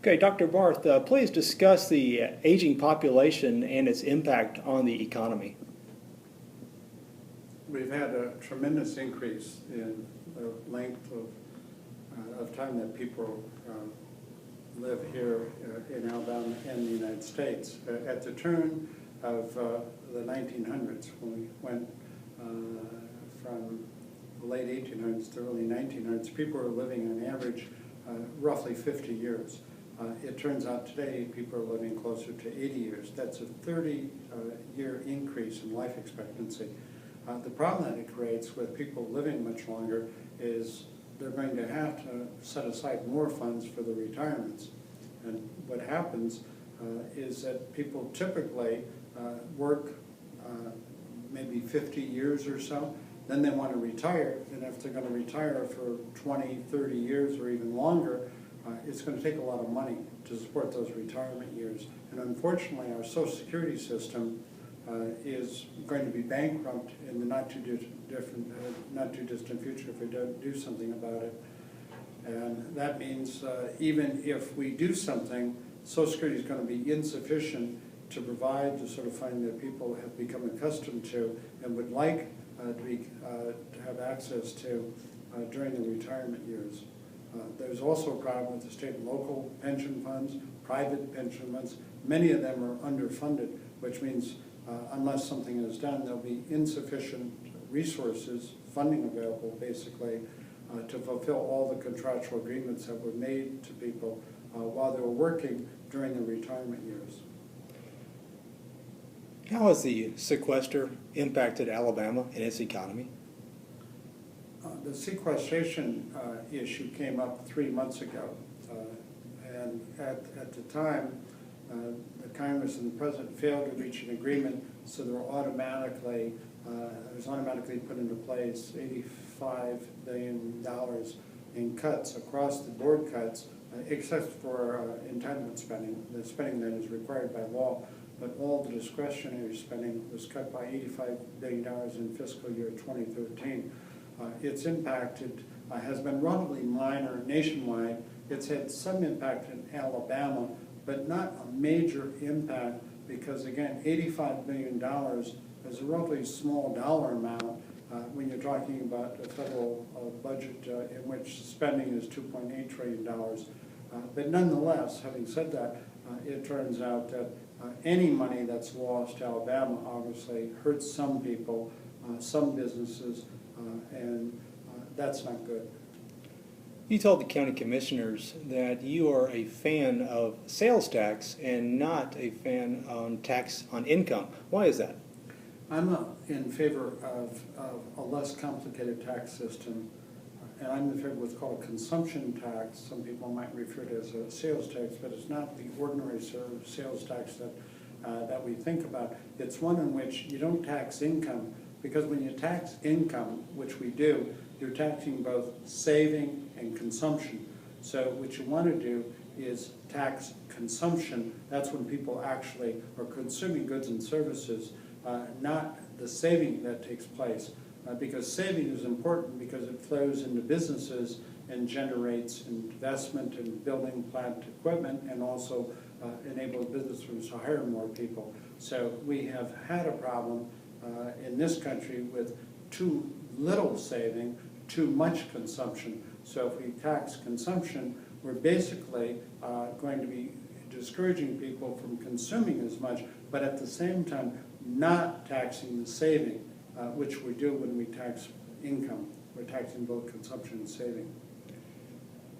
Okay, Dr. Barth, please discuss the aging population and its impact on the economy. We've had a tremendous increase in the length of time that people live here in Alabama and the United States. At the turn of the 1900s, when we went from the late 1800s to early 1900s, people were living on average roughly 50 years. It turns out today people are living closer to 80 years. That's a 30-year increase in life expectancy. The problem that it creates with people living much longer is they're going to have to set aside more funds for the retirements. And what happens is that people typically work maybe 50 years or so, then they want to retire, and if they're going to retire for 20, 30 years or even longer, it's going to take a lot of money to support those retirement years. And unfortunately, our Social Security system is going to be bankrupt in the not too distant future if we don't do something about it. And that means even if we do something, Social Security is going to be insufficient to provide the sort of funding that people have become accustomed to and would like to have access to during the retirement years. There's also a problem with the state and local pension funds, private pension funds. Many of them are underfunded, which means unless something is done, there'll be insufficient resources, funding available basically, to fulfill all the contractual agreements that were made to people while they were working during the retirement years. How has the sequester impacted Alabama and its economy? The sequestration issue came up 3 months ago, and at the time, the Congress and the President failed to reach an agreement, so there were automatically put into place $85 billion in cuts, across the board cuts, except for entitlement spending, the spending that is required by law. But all the discretionary spending was cut by $85 billion in fiscal year 2013. Its impact has been relatively minor nationwide. It's had some impact in Alabama, but not a major impact because, again, $85 billion is a relatively small dollar amount when you're talking about a federal budget in which spending is $2.8 trillion. But nonetheless, having said that, it turns out that any money that's lost to Alabama obviously hurts some people, some businesses, and that's not good. You told the county commissioners that you are a fan of sales tax and not a fan on tax on income. Why is that? I'm in favor of a less complicated tax system, and I'm in favor of what's called a consumption tax. Some people might refer to it as a sales tax, but it's not the ordinary sales tax that we think about. It's one in which you don't tax income, because when you tax income, which we do, you're taxing both saving and consumption. So what you want to do is tax consumption. That's when people actually are consuming goods and services, not the saving that takes place. Because saving is important because it flows into businesses and generates investment in building plant equipment and also enables businesses to hire more people. So we have had a problem in this country with too little saving, too much consumption. So if we tax consumption, we're basically going to be discouraging people from consuming as much, but at the same time not taxing the saving, which we do when we tax income. We're taxing both consumption and saving.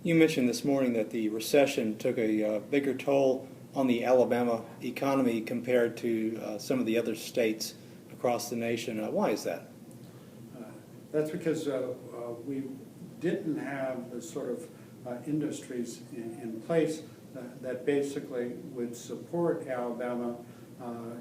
You mentioned this morning that the recession took a bigger toll on the Alabama economy compared to some of the other states across the nation. Why is that? That's because we didn't have the sort of industries in place that basically would support Alabama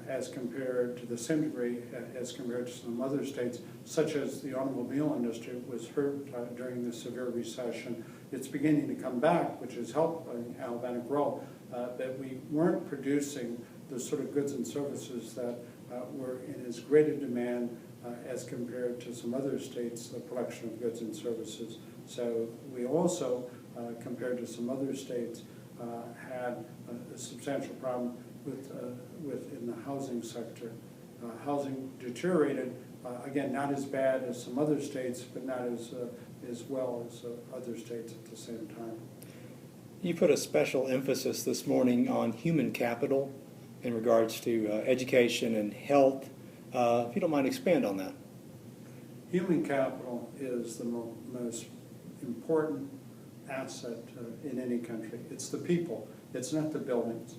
as compared to the same degree as compared to some other states, such as the automobile industry was hurt during the severe recession. It's beginning to come back, which has helped Alabama grow, but we weren't producing the sort of goods and services that were in as great a demand as compared to some other states' production of goods and services. So we also, compared to some other states, had a substantial problem with in the housing sector. Housing deteriorated, again, not as bad as some other states, but not as well as other states at the same time. You put a special emphasis this morning on human capital in regards to education and health. If you don't mind, expand on that. Human capital is the most important asset in any country. It's the people. It's not the buildings.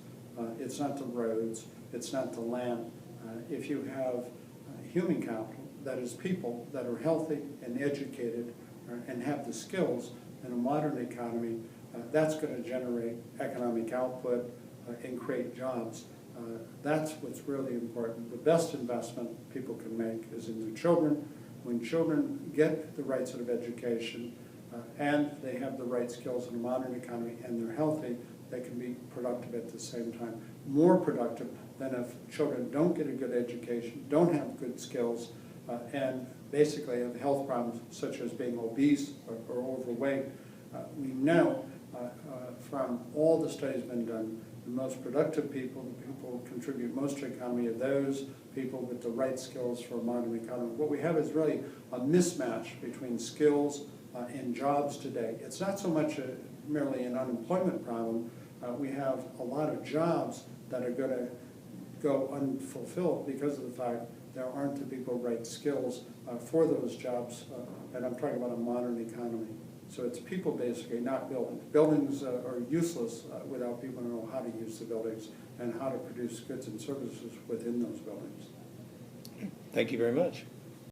It's not the roads. It's not the land. If you have human capital, that is people that are healthy and educated and have the skills in a modern economy, that's going to generate economic output and create jobs. That's what's really important. The best investment people can make is in their children. When children get the right sort of education and they have the right skills in a modern economy and they're healthy, they can be productive at the same time. More productive than if children don't get a good education, don't have good skills, and basically have health problems such as being obese or overweight. We know from all the studies been done, the most productive people, the people who contribute most to the economy, are those people with the right skills for a modern economy. What we have is really a mismatch between skills and jobs today. It's not so much merely an unemployment problem. We have a lot of jobs that are going to go unfulfilled because of the fact there aren't the people right skills for those jobs, and I'm talking about a modern economy. So it's people basically, not buildings. Buildings are useless without people who know how to use the buildings and how to produce goods and services within those buildings. Thank you very much.